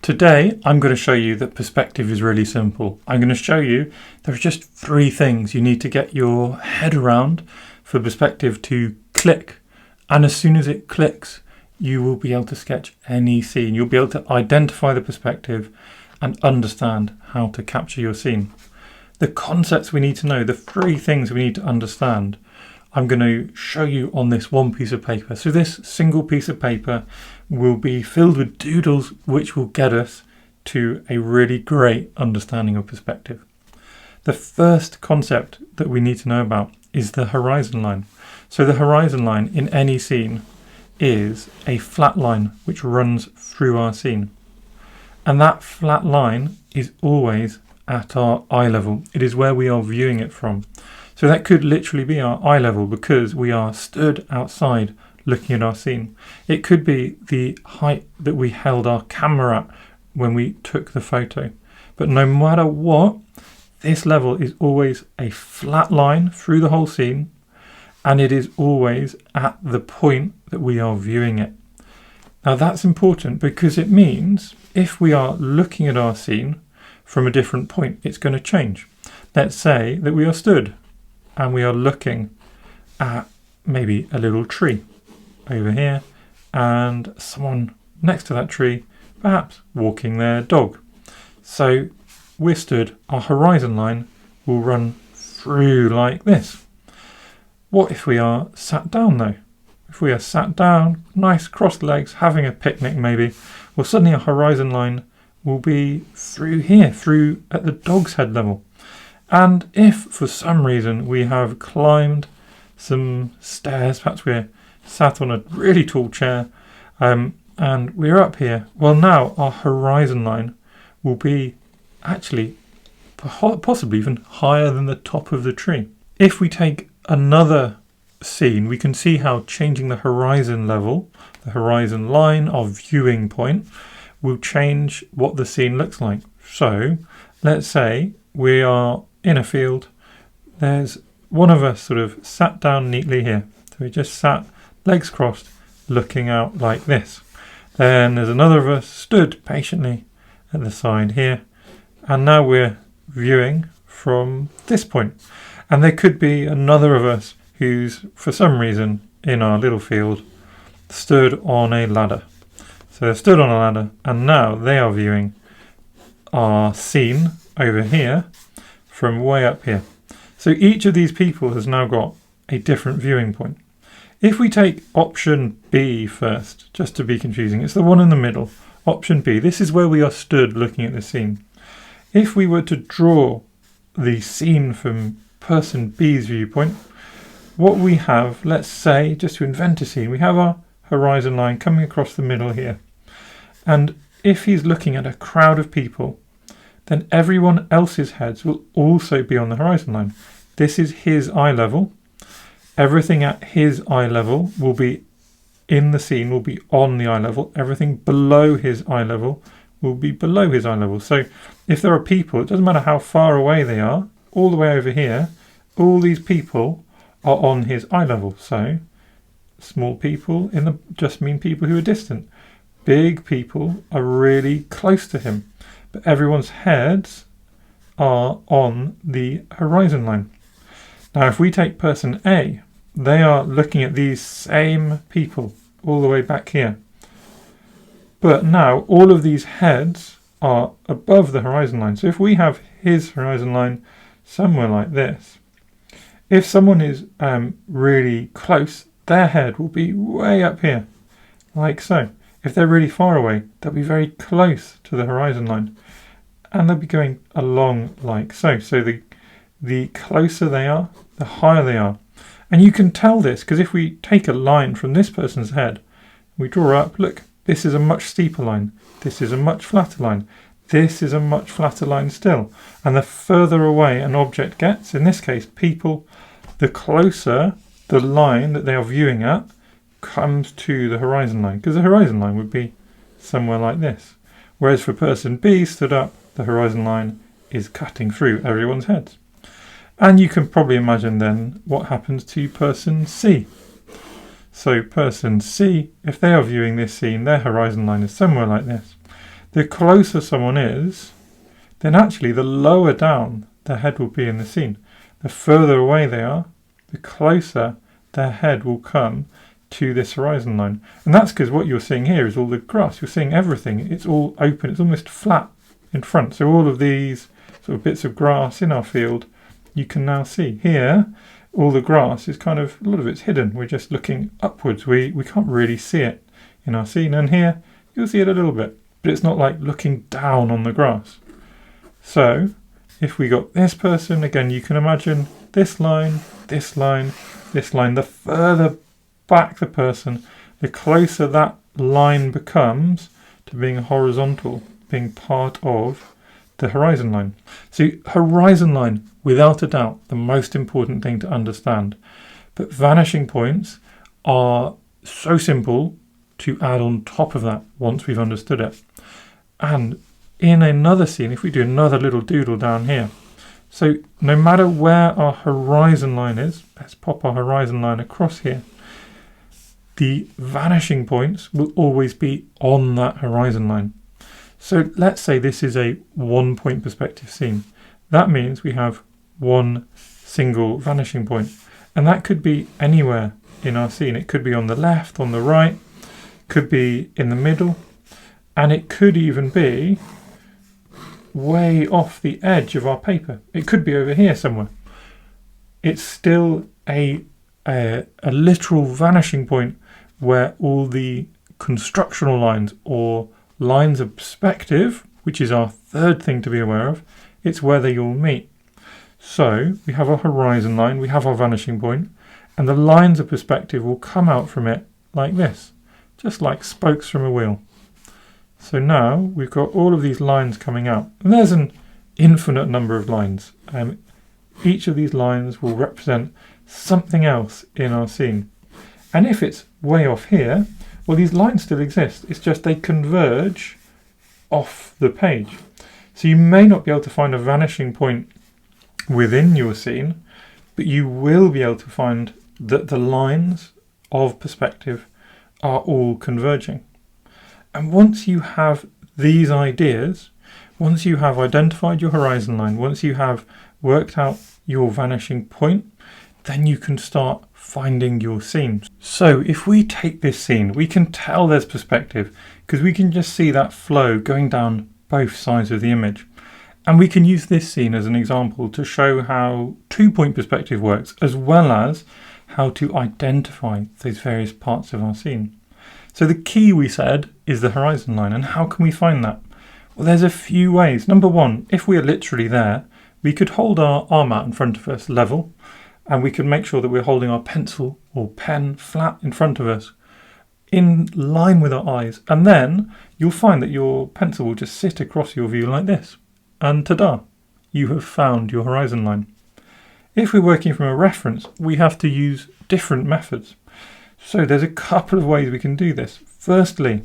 Today, I'm going to show you that perspective is really simple. I'm going to show you there are just 3 things you need to get your head around for perspective to click. And as soon as it clicks, you will be able to sketch any scene. You'll be able to identify the perspective and understand how to capture your scene. The concepts we need to know, the 3 things we need to understand, I'm going to show you on this one piece of paper. So this single piece of paper will be filled with doodles which will get us to a really great understanding of perspective. The first concept that we need to know about is the horizon line. So the horizon line in any scene is a flat line which runs through our scene. And that flat line is always at our eye level. It is where we are viewing it from. So that could literally be our eye level because we are stood outside looking at our scene. It could be the height that we held our camera at when we took the photo. But no matter what, this level is always a flat line through the whole scene, and it is always at the point that we are viewing it. Now that's important because it means if we are looking at our scene from a different point, it's going to change. Let's say that we are stood and we are looking at maybe a little tree over here and someone next to that tree perhaps walking their dog. So we're stood, our horizon line will run through like this. What if we are sat down though? If we are sat down, nice crossed legs, having a picnic maybe, well suddenly our horizon line will be through here, through at the dog's head level. And if for some reason we have climbed some stairs, perhaps we're sat on a really tall chair and we're up here, well now our horizon line will be actually possibly even higher than the top of the tree. If we take another scene, we can see how changing the horizon level, the horizon line, our viewing point, will change what the scene looks like. So let's say we are in a field, there's one of us sort of sat down neatly here. So we just sat, legs crossed, looking out like this. Then there's another of us stood patiently at the side here. And now we're viewing from this point. And there could be another of us who's, for some reason, in our little field, stood on a ladder. So they're stood on a ladder and now they are viewing our scene over here from way up here. So each of these people has now got a different viewing point. If we take option B first, just to be confusing, it's the one in the middle, option B. This is where we are stood looking at the scene. If we were to draw the scene from person B's viewpoint, what we have, let's say, just to invent a scene, we have our horizon line coming across the middle here. And if he's looking at a crowd of people, then everyone else's heads will also be on the horizon line. This is his eye level. Everything at his eye level will be in the scene, will be on the eye level. Everything below his eye level will be below his eye level. So if there are people, it doesn't matter how far away they are, all the way over here, all these people are on his eye level. So small people just mean people who are distant. Big people are really close to him. But everyone's heads are on the horizon line. Now if we take person A, they are looking at these same people all the way back here. But now all of these heads are above the horizon line. So if we have his horizon line somewhere like this, if someone is really close, their head will be way up here, like so. If they're really far away, they'll be very close to the horizon line. And they'll be going along like so. So the closer they are, the higher they are. And you can tell this because if we take a line from this person's head, we draw up, look, this is a much steeper line. This is a much flatter line. This is a much flatter line still. And the further away an object gets, in this case people, the closer the line that they are viewing at comes to the horizon line, because the horizon line would be somewhere like this. Whereas for person B stood up, the horizon line is cutting through everyone's heads. And you can probably imagine then what happens to person C. So person C, if they are viewing this scene, their horizon line is somewhere like this. the closer someone is, then actually the lower down their head will be in the scene. The further away they are, the closer their head will come to this horizon line. And that's because what you're seeing here is all the grass. You're seeing everything. It's all open. It's almost flat in front. So all of these sort of bits of grass in our field, you can now see. Here, all the grass is kind of, a lot of it's hidden. We're just looking upwards. We can't really see it in our scene. And here, you'll see it a little bit, but it's not like looking down on the grass. So if we got this person, again, you can imagine this line, this line, this line. The further back the person, the closer that line becomes to being horizontal, being part of the horizon line. So horizon line, without a doubt, the most important thing to understand. But vanishing points are so simple to add on top of that once we've understood it. And in another scene, if we do another little doodle down here, so no matter where our horizon line is, let's pop our horizon line across here, the vanishing points will always be on that horizon line. So let's say this is a 1 point perspective scene. That means we have one single vanishing point. And that could be anywhere in our scene. It could be on the left, on the right, could be in the middle, and it could even be way off the edge of our paper. It could be over here somewhere. It's still a literal vanishing point where all the constructional lines or lines of perspective, which is our third thing to be aware of, it's where they all meet. So we have our horizon line, we have our vanishing point, and the lines of perspective will come out from it like this, just like spokes from a wheel. So now we've got all of these lines coming out, and there's an infinite number of lines. Each of these lines will represent something else in our scene. And if it's way off here, well, these lines still exist. It's just they converge off the page. So you may not be able to find a vanishing point within your scene, but you will be able to find that the lines of perspective are all converging. And once you have these ideas, once you have identified your horizon line, once you have worked out your vanishing point, then you can start finding your scene. So if we take this scene, we can tell there's perspective because we can just see that flow going down both sides of the image. And we can use this scene as an example to show how 2 point perspective works, as well as how to identify those various parts of our scene. So the key, we said, is the horizon line. And how can we find that? Well, there's a few ways. Number one, if we are literally there, we could hold our arm out in front of us level, and we can make sure that we're holding our pencil or pen flat in front of us, in line with our eyes. And then you'll find that your pencil will just sit across your view like this. And ta-da, you have found your horizon line. If we're working from a reference, we have to use different methods. So there's a couple of ways we can do this. Firstly,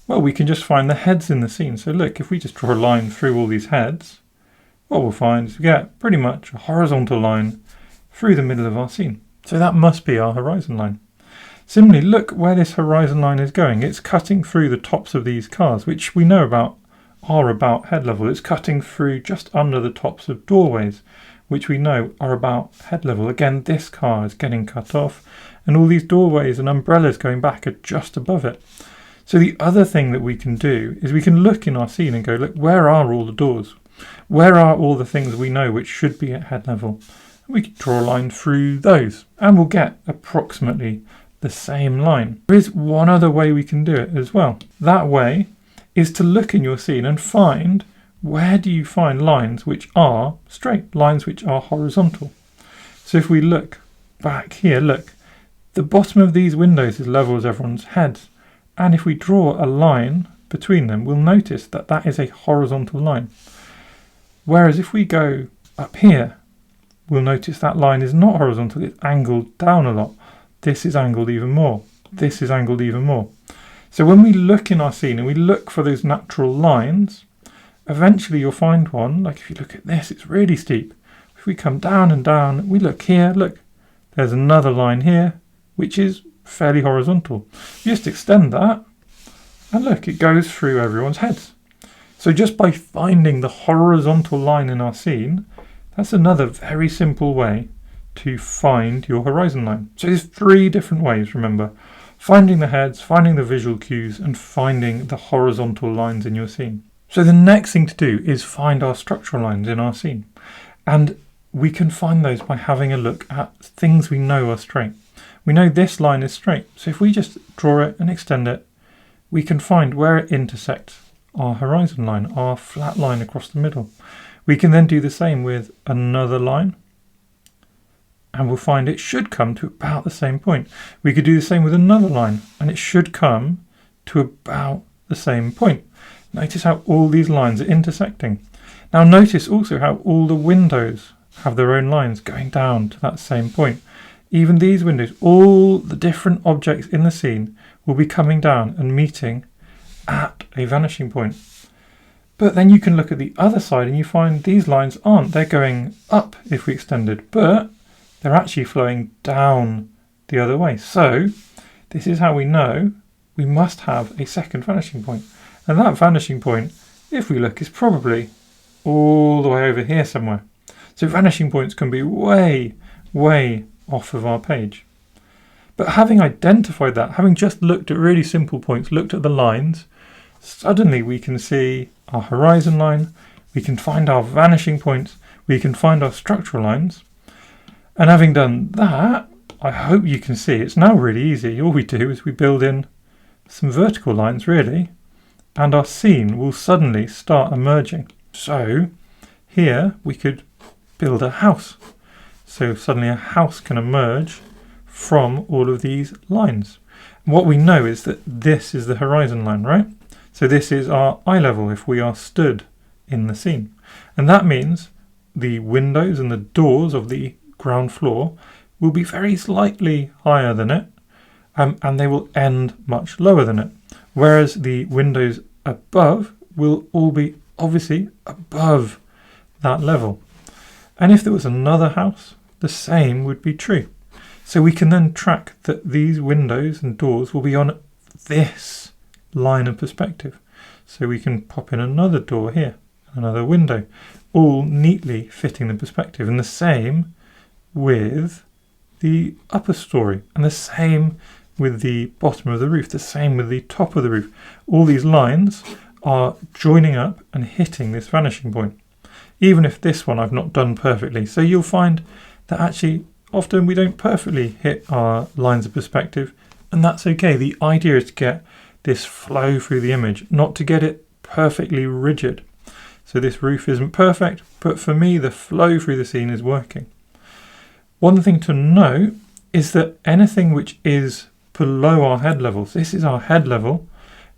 well, we can just find the heads in the scene. So look, if we just draw a line through all these heads, what we'll find is we get pretty much a horizontal line through the middle of our scene. So that must be our horizon line. Similarly, look where this horizon line is going. It's cutting through the tops of these cars, which we know are about head level. It's cutting through just under the tops of doorways, which we know are about head level. Again, this car is getting cut off, and all these doorways and umbrellas going back are just above it. So the other thing that we can do is we can look in our scene and go, look, where are all the doors? Where are all the things we know which should be at head level? And we can draw a line through those, and we'll get approximately the same line. There is one other way we can do it as well. That way is to look in your scene and find, where do you find lines which are straight, lines which are horizontal? So if we look back here, look, the bottom of these windows is level as everyone's heads. And if we draw a line between them, we'll notice that that is a horizontal line. Whereas if we go up here, we'll notice that line is not horizontal, it's angled down a lot. This is angled even more. This is angled even more. So when we look in our scene and we look for those natural lines, eventually you'll find one, like if you look at this, it's really steep. If we come down and down, we look here, look, there's another line here, which is fairly horizontal. You just extend that, and look, it goes through everyone's heads. So just by finding the horizontal line in our scene, that's another very simple way to find your horizon line. So there's 3 different ways, remember. Finding the heads, finding the visual cues, and finding the horizontal lines in your scene. So the next thing to do is find our structural lines in our scene. And we can find those by having a look at things we know are straight. We know this line is straight, so if we just draw it and extend it, we can find where it intersects our horizon line, our flat line across the middle. We can then do the same with another line, and we'll find it should come to about the same point. We could do the same with another line, and it should come to about the same point. Notice how all these lines are intersecting. Now notice also how all the windows have their own lines going down to that same point. Even these windows, all the different objects in the scene will be coming down and meeting at a vanishing point. But then you can look at the other side and you find these lines aren't. They're going up if we extended, but they're actually flowing down the other way. So this is how we know we must have a second vanishing point. And that vanishing point, if we look, is probably all the way over here somewhere. So vanishing points can be way, way off of our page. But having identified that, having just looked at really simple points, looked at the lines, suddenly we can see our horizon line, we can find our vanishing points, we can find our structural lines. And having done that, I hope you can see it's now really easy. All we do is we build in some vertical lines really, and our scene will suddenly start emerging. So here we could build a house. So suddenly a house can emerge from all of these lines. And what we know is that this is the horizon line, right? So this is our eye level if we are stood in the scene. And that means the windows and the doors of the ground floor will be very slightly higher than it, and they will end much lower than it. Whereas the windows above will all be obviously above that level. And if there was another house, the same would be true. So we can then track that these windows and doors will be on this line of perspective. So we can pop in another door here, another window, all neatly fitting the perspective. And the same with the upper story, and the same with the bottom of the roof, the same with the top of the roof. All these lines are joining up and hitting this vanishing point. Even if this one I've not done perfectly. So you'll find that actually often we don't perfectly hit our lines of perspective, and that's okay. The idea is to get this flow through the image, not to get it perfectly rigid. So this roof isn't perfect, but for me the flow through the scene is working. One thing to note is that anything which is below our head level, so this is our head level,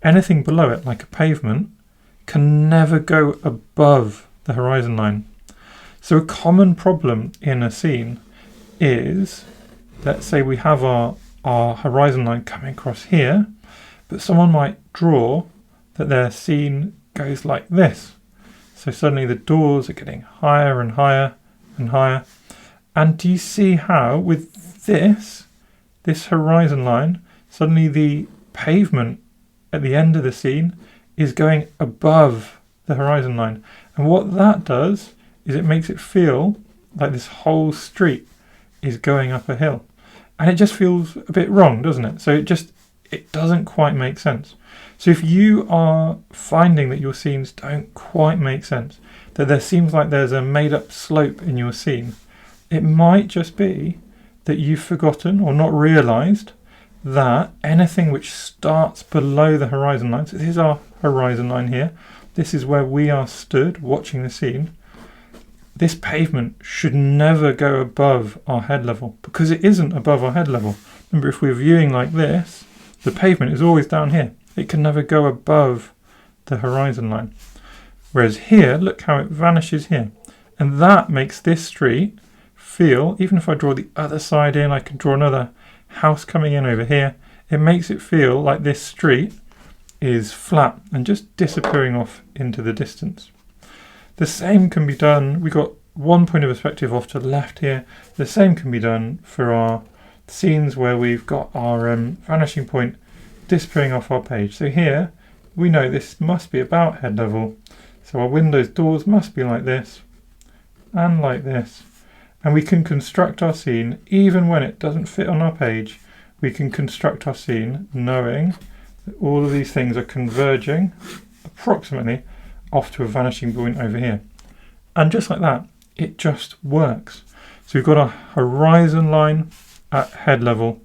anything below it, like a pavement, can never go above the horizon line. So a common problem in a scene is, let's say we have our horizon line coming across here, but someone might draw that their scene goes like this. So suddenly the doors are getting higher and higher and higher. And do you see how with this horizon line, suddenly the pavement at the end of the scene is going above the horizon line. And what that does is it makes it feel like this whole street is going up a hill. And it just feels a bit wrong, doesn't it? So it doesn't quite make sense. So if you are finding that your scenes don't quite make sense, that there seems like there's a made up slope in your scene, it might just be that you've forgotten or not realised that anything which starts below the horizon line, so this is our horizon line here, this is where we are stood watching the scene, this pavement should never go above our head level because it isn't above our head level. Remember, if we're viewing like this, the pavement is always down here. It can never go above the horizon line. Whereas here, look how it vanishes here. And that makes this street feel, even if I draw the other side in, I can draw another house coming in over here, it makes it feel like this street is flat and just disappearing off into the distance. The same can be done, we've got one point of perspective off to the left here, the same can be done for our scenes where we've got our vanishing point disappearing off our page. So here we know this must be about head level, So our windows, doors must be like this and like this. And we can construct our scene even when it doesn't fit on our page. We can construct our scene knowing that all of these things are converging approximately off to a vanishing point over here. And just like that, it just works. So we've got our horizon line at head level.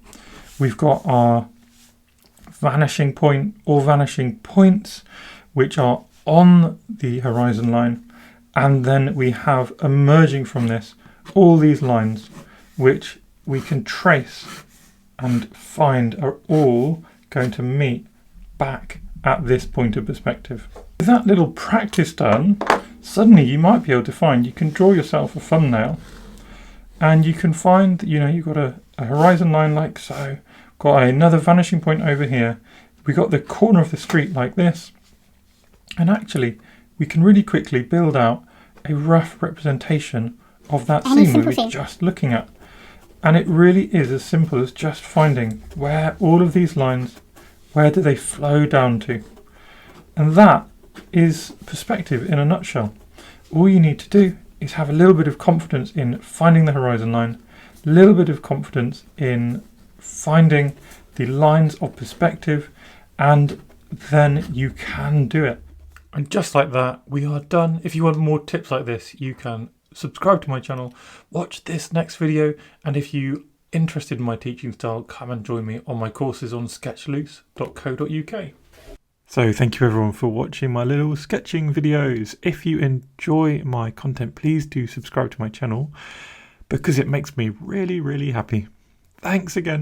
We've got our vanishing point or vanishing points, which are on the horizon line. And then we have emerging from this all these lines, which we can trace and find are all going to meet back at this point of perspective. With that little practice done, suddenly you might be able to find, you can draw yourself a thumbnail and you can find, you've got a horizon line like so, got another vanishing point over here, we got the corner of the street like this, and actually we can really quickly build out a rough representation of that scene we were just looking at. And it really is as simple as just finding where all of these lines, where do they flow down to? And that is perspective in a nutshell. All you need to do is have a little bit of confidence in finding the horizon line, a little bit of confidence in finding the lines of perspective, and then you can do it. And just like that, we are done. If you want more tips like this, you can subscribe to my channel, watch this next video, and if you're interested in my teaching style, come and join me on my courses on sketchloose.co.uk. So thank you everyone for watching my little sketching videos. If you enjoy my content, please do subscribe to my channel because it makes me really, really happy. Thanks again.